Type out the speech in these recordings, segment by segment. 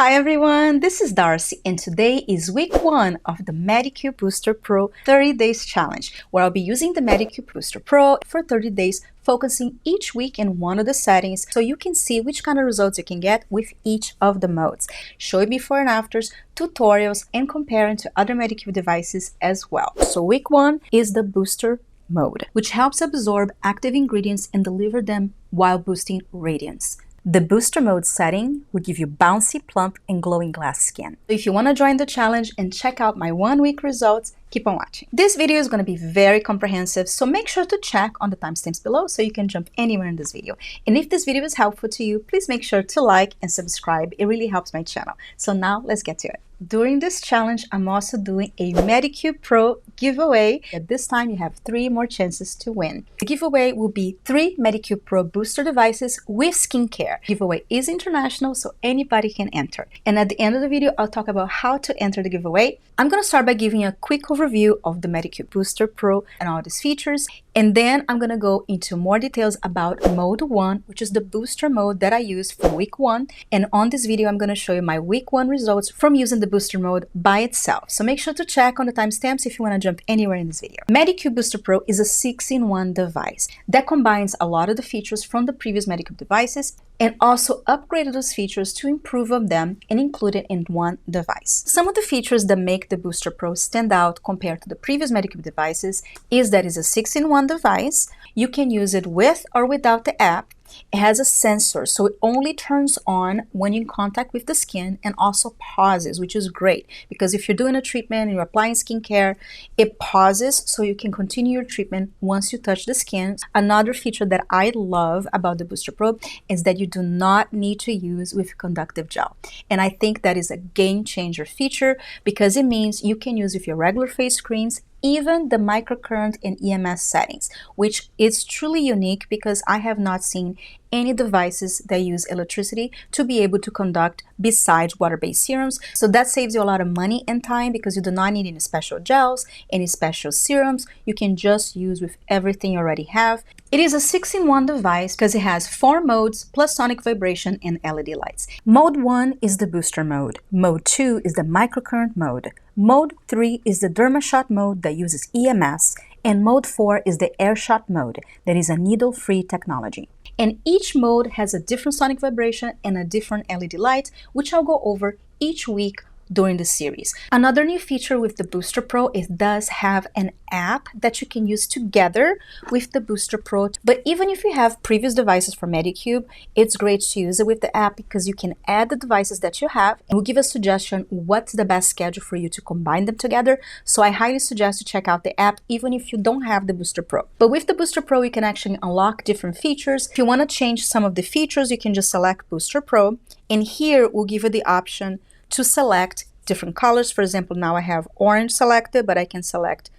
Hi everyone, this is Darcy and today is week 1 of the Medicube Booster Pro 30 Days Challenge, where I'll be using the Medicube Booster Pro for 30 days, focusing each week in one of the settings so you can see which kind of results you can get with each of the modes. Show you before and afters, tutorials, and comparing to other Medicube devices as well. So week 1 is the Booster mode, which helps absorb active ingredients and deliver them while boosting radiance. The Booster mode setting will give you bouncy, plump, and glowing glass skin. If you want to join the challenge and check out my 1 week results, keep on watching. This video is going to be very comprehensive, so make sure to check on the timestamps below so you can jump anywhere in this video. And if this video is helpful to you, please make sure to like and subscribe. It really helps my channel. So now let's get to it. During this challenge, I'm also doing a Medicube Pro giveaway. At this time, you have 3 more chances to win. The giveaway will be 3 Medicube Pro booster devices with skincare. The giveaway is international, so anybody can enter. And at the end of the video, I'll talk about how to enter the giveaway. I'm going to start by giving you a quick overview of the Medicube Booster Pro and all its features. And then I'm going to go into more details about mode 1, which is the booster mode that I used for week 1. And on this video, I'm going to show you my week 1 results from using the booster mode by itself. So make sure to check on the timestamps if you want to jump anywhere in this video. Medicube Booster Pro is a 6-in-1 device that combines a lot of the features from the previous Medicube devices and also upgraded those features to improve on them and include it in one device. Some of the features that make the Booster Pro stand out compared to the previous Medicube devices is that it's a 6-in-1 device. You can use it with or without the app. It has a sensor, so it only turns on when you're in contact with the skin and also pauses, which is great because if you're doing a treatment and you're applying skincare, it pauses so you can continue your treatment once you touch the skin. Another feature that I love about the Booster Pro is that you do not need to use with conductive gel. And I think that is a game changer feature because it means you can use with your regular face creams, even the microcurrent and EMS settings, which is truly unique because I have not seen any devices that use electricity to be able to conduct besides water-based serums. So that saves you a lot of money and time because you do not need any special gels, any special serums. You can just use with everything you already have. It is a 6-in-1 device because it has 4 modes plus sonic vibration and LED lights. Mode 1 is the booster mode. Mode 2 is the microcurrent mode. Mode 3 is the DermaShot mode that uses EMS. And mode 4 is the AirShot mode that is a needle-free technology. And each mode has a different sonic vibration and a different LED light, which I'll go over each week during the series. Another new feature with the Booster Pro, it does have an app that you can use together with the Booster Pro. But even if you have previous devices for Medicube, it's great to use it with the app because you can add the devices that you have and we'll give a suggestion what's the best schedule for you to combine them together. So I highly suggest to check out the app even if you don't have the Booster Pro. But with the Booster Pro, you can actually unlock different features. If you want to change some of the features, you can just select Booster Pro. And here we'll give you the option to select different colors. For example, now I have orange selected, but I can select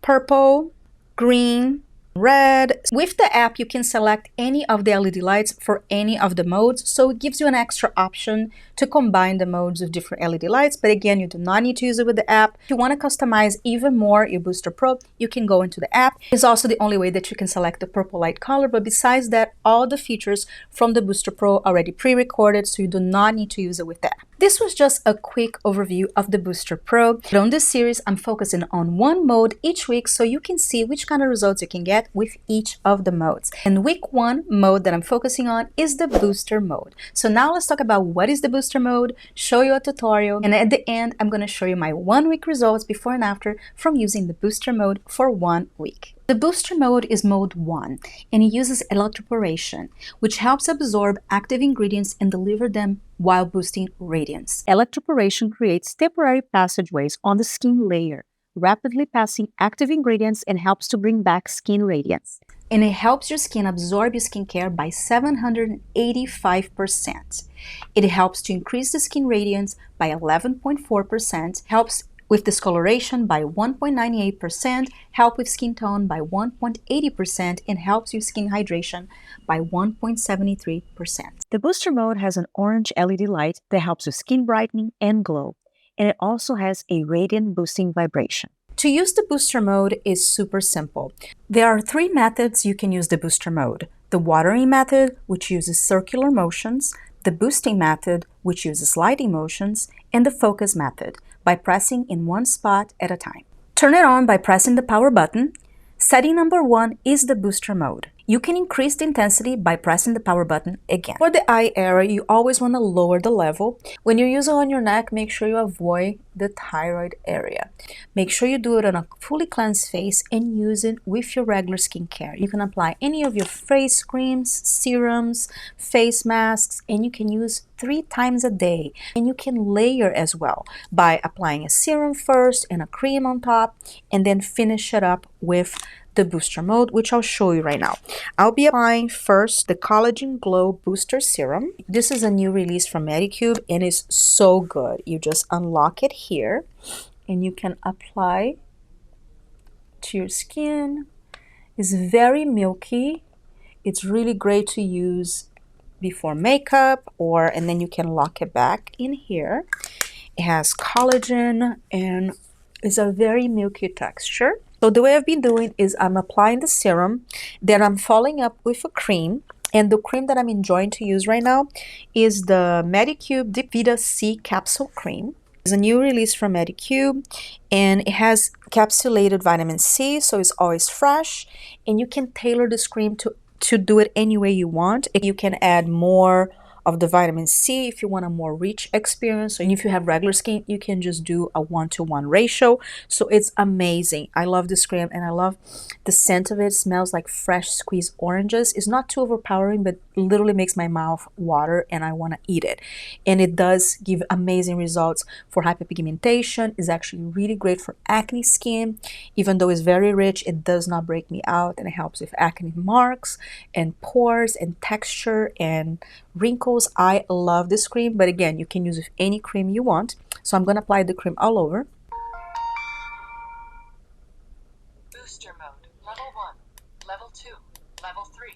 purple, green, red. With the app, you can select any of the LED lights for any of the modes, so it gives you an extra option to combine the modes with different LED lights. But again, you do not need to use it with the app. If you want to customize even more your Booster Pro, you can go into the app. It's also the only way that you can select the purple light color, but besides that, all the features from the Booster Pro are already pre-recorded, so you do not need to use it with the app. This was just a quick overview of the Booster Pro. But on this series, I'm focusing on one mode each week so you can see which kind of results you can get with each of the modes. And week 1 mode that I'm focusing on is the Booster mode. So now let's talk about what is the Booster mode, show you a tutorial, and at the end, I'm going to show you my 1 week results before and after from using the Booster mode for 1 week. The Booster mode is mode 1, and it uses electroporation, which helps absorb active ingredients and deliver them while boosting radiance. Electroporation creates temporary passageways on the skin layer, rapidly passing active ingredients and helps to bring back skin radiance. And it helps your skin absorb your skincare by 785%. It helps to increase the skin radiance by 11.4%, helps with discoloration by 1.98%, help with skin tone by 1.80%, and helps with skin hydration by 1.73%. The Booster mode has an orange LED light that helps with skin brightening and glow, and it also has a radiant boosting vibration. To use the Booster mode is super simple. There are 3 methods you can use the Booster mode. The watering method, which uses circular motions, the boosting method, which uses sliding motions, and the focus method, by pressing in one spot at a time. Turn it on by pressing the power button. Setting number 1 is the booster mode. You can increase the intensity by pressing the power button again. For the eye area, you always want to lower the level. When you're using it on your neck, make sure you avoid the thyroid area. Make sure you do it on a fully cleansed face and use it with your regular skincare. You can apply any of your face creams, serums, face masks, and you can use 3 times a day. And you can layer as well by applying a serum first and a cream on top, and then finish it up with the booster mode, which I'll show you right now. I'll be applying first the Collagen Glow Booster Serum. This is a new release from Medicube and it's so good. You just unlock it here and you can apply to your skin. It's very milky. It's really great to use before makeup, and then you can lock it back in here. It has collagen and it's a very milky texture. So the way I've been doing is I'm applying the serum, then I'm following up with a cream. And the cream that I'm enjoying to use right now is the Medicube Deep Vita C Capsule Cream. It's a new release from Medicube and it has capsulated vitamin C, so it's always fresh. And you can tailor this cream to do it any way you want. You can add more of the vitamin C if you want a more rich experience, and if you have regular skin you can just do a 1-to-1 ratio. So it's amazing. I love this cream and I love the scent of it. It smells like fresh squeezed oranges. It's not too overpowering, but literally makes my mouth water and I want to eat it. And it does give amazing results for hyperpigmentation. It's actually really great for acne skin. Even though it's very rich, it does not break me out, and it helps with acne marks and pores and texture and wrinkles. I love this cream, but again, you can use with any cream you want. So I'm going to apply the cream all over. Booster mode, level 1, level 2, level 3.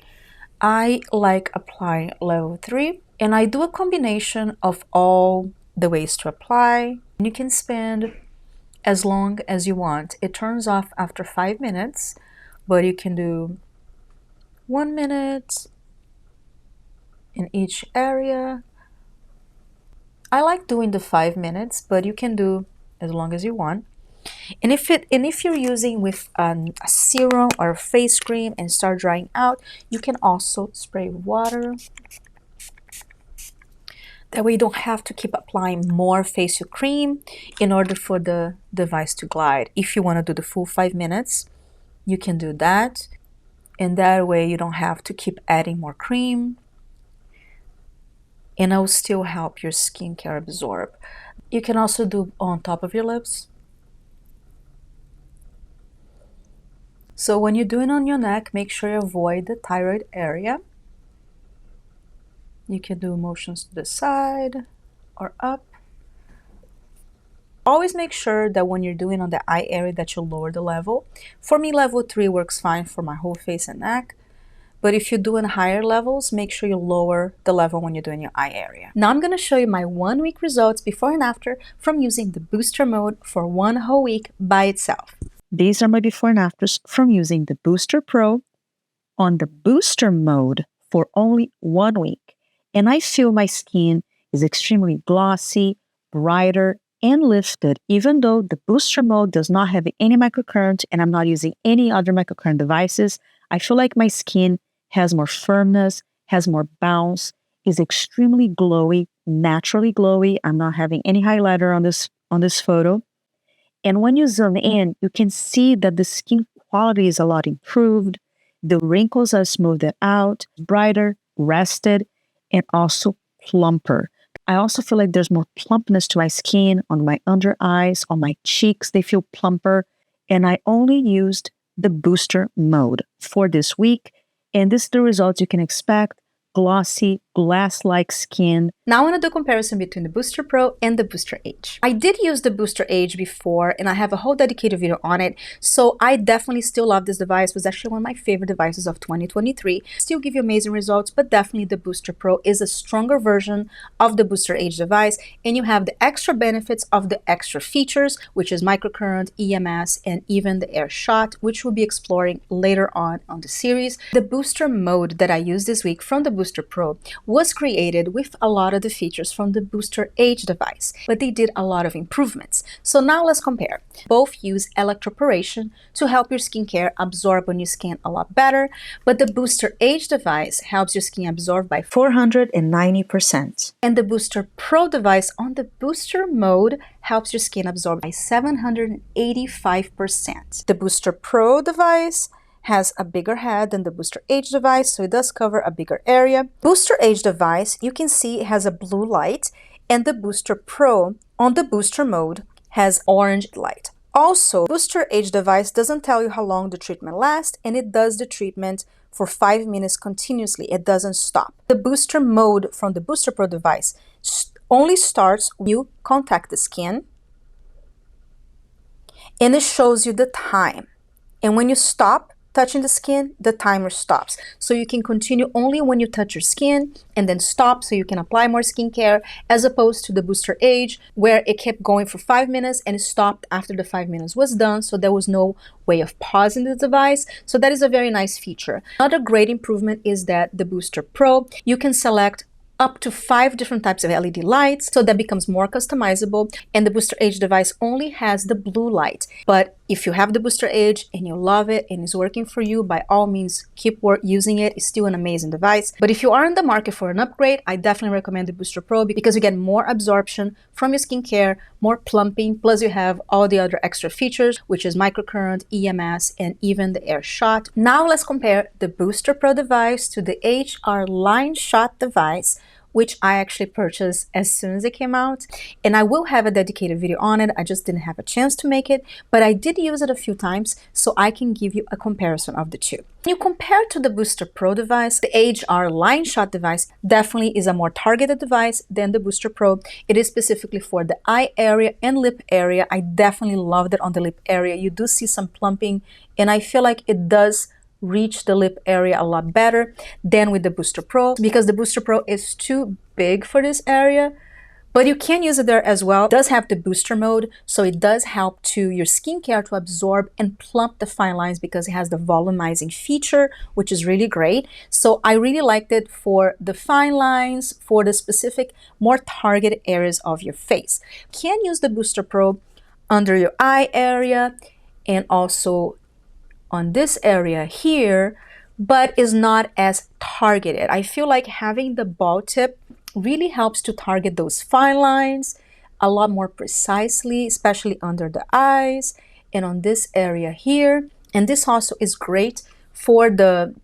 I like applying level 3, and I do a combination of all the ways to apply. You can spend as long as you want. It turns off after 5 minutes, but you can do 1 minute in each area. I like doing the 5 minutes, but you can do as long as you want. And if you're using with a serum or a face cream and start drying out, you can also spray water. That way you don't have to keep applying more facial cream in order for the device to glide. If you want to do the full 5 minutes, you can do that. And that way you don't have to keep adding more cream. And it will still help your skincare absorb. You can also do on top of your lips. So when you're doing on your neck, make sure you avoid the thyroid area. You can do motions to the side or up. Always make sure that when you're doing on the eye area that you lower the level. For me, level 3 works fine for my whole face and neck. But if you're doing higher levels, make sure you lower the level when you're doing your eye area. Now I'm going to show you my 1 week results before and after from using the booster mode for 1 whole week by itself. These are my before and afters from using the Booster Pro on the booster mode for only 1 week. And I feel my skin is extremely glossy, brighter, and lifted, even though the booster mode does not have any microcurrent and I'm not using any other microcurrent devices. I feel like my skin has more firmness, has more bounce, is extremely glowy, naturally glowy. I'm not having any highlighter on this photo. And when you zoom in, you can see that the skin quality is a lot improved. The wrinkles are smoothed out, brighter, rested, and also plumper. I also feel like there's more plumpness to my skin, on my under eyes, on my cheeks. They feel plumper. And I only used the booster mode for this week. And this is the results you can expect. Glossy, glass-like skin. Now I want to do a comparison between the Booster Pro and the Booster Age. I did use the Booster Age before and I have a whole dedicated video on it. So I definitely still love this device. It was actually one of my favorite devices of 2023. Still give you amazing results, but definitely the Booster Pro is a stronger version of the Booster Age device. And you have the extra benefits of the extra features, which is microcurrent, EMS, and even the air shot, which we'll be exploring later on the series. The booster mode that I used this week from the Booster Pro was created with a lot of the features from the Booster Age device, but they did a lot of improvements. So now let's compare. Both use electroporation to help your skincare absorb on your skin a lot better, but the Booster Age device helps your skin absorb by 490%. And the Booster Pro device on the booster mode helps your skin absorb by 785%. The Booster Pro device has a bigger head than the Booster Age device, so it does cover a bigger area. Booster Age device, you can see it has a blue light, and the Booster Pro on the booster mode has orange light. Also, Booster Age device doesn't tell you how long the treatment lasts, and it does the treatment for 5 minutes continuously. It doesn't stop. The booster mode from the Booster Pro device only starts when you contact the skin, and it shows you the time. And when you stop touching the skin, the timer stops. So you can continue only when you touch your skin and then stop so you can apply more skincare, as opposed to the Booster Age where it kept going for 5 minutes and it stopped after the 5 minutes was done. So there was no way of pausing the device. So that is a very nice feature. Another great improvement is that the Booster Pro, you can select up to 5 different types of LED lights, so that becomes more customizable. And the Booster Age device only has the blue light. But if you have the Booster Age and you love it and it's working for you, by all means keep using it. It's still an amazing device. But if you are in the market for an upgrade, I definitely recommend the Booster Pro because you get more absorption from your skincare, more plumping, plus you have all the other extra features, which is microcurrent, EMS, and even the air shot. Now let's compare the Booster Pro device to the HR Line Shot device, which I actually purchased as soon as it came out. And I will have a dedicated video on it. I just didn't have a chance to make it, but I did use it a few times, so I can give you a comparison of the two. When you compare to the Booster Pro device, the HR Line Shot device definitely is a more targeted device than the Booster Pro. It is specifically for the eye area and lip area. I definitely loved it on the lip area. You do see some plumping, and I feel like it does reach the lip area a lot better than with the Booster Pro, because the Booster Pro is too big for this area. But you can use it there as well. It does have the booster mode, so it does help to your skincare to absorb and plump the fine lines because it has the volumizing feature, which is really great. So I really liked it for the fine lines, for the specific, more targeted areas of your face. You can use the Booster Pro under your eye area and also on this area here, but is not as targeted. I feel like having the ball tip really helps to target those fine lines a lot more precisely, especially under the eyes and on this area here. And this also is great for the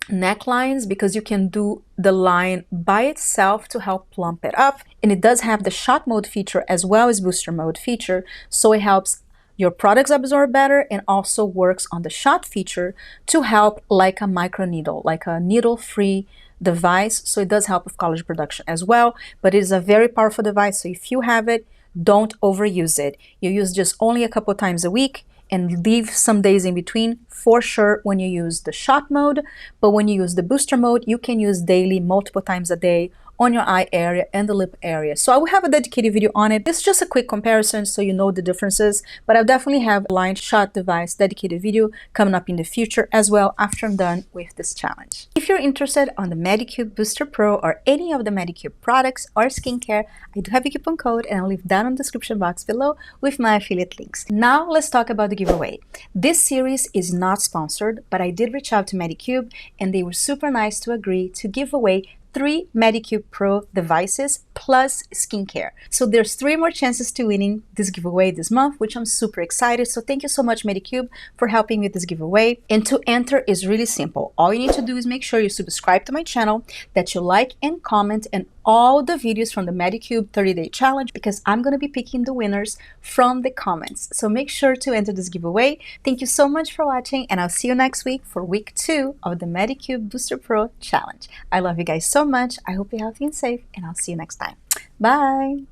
necklines because you can do the line by itself to help plump it up. And it does have the shot mode feature as well as booster mode feature, so it helps your products absorb better and also works on the shot feature to help like a micro needle, like a needle-free device. So it does help with collagen production as well, but it is a very powerful device. So if you have it, don't overuse it. You use just only a couple times a week and leave some days in between for sure when you use the shot mode. But when you use the booster mode, you can use daily, multiple times a day on your eye area and the lip area. So I will have a dedicated video on it. This is just a quick comparison so you know the differences, but I'll definitely have a line shot device dedicated video coming up in the future as well after I'm done with this challenge. If you're interested on the Medicube Booster Pro or any of the Medicube products or skincare, I do have a coupon code and I'll leave that in the description box below with my affiliate links. Now let's talk about the giveaway. This series is not sponsored, but I did reach out to Medicube and they were super nice to agree to give away 3 Medicube Pro devices plus skincare. So there's 3 more chances to winning this giveaway this month, which I'm super excited. So thank you so much, Medicube, for helping me with this giveaway. And to enter is really simple. All you need to do is make sure you subscribe to my channel, that you like and comment and all the videos from the Medicube 30-day challenge, because I'm going to be picking the winners from the comments. So make sure to enter this giveaway. Thank you so much for watching, and I'll see you next week for week 2 of the Medicube Booster Pro challenge. I love you guys so much. I hope you're healthy and safe, and I'll see you next time. Bye!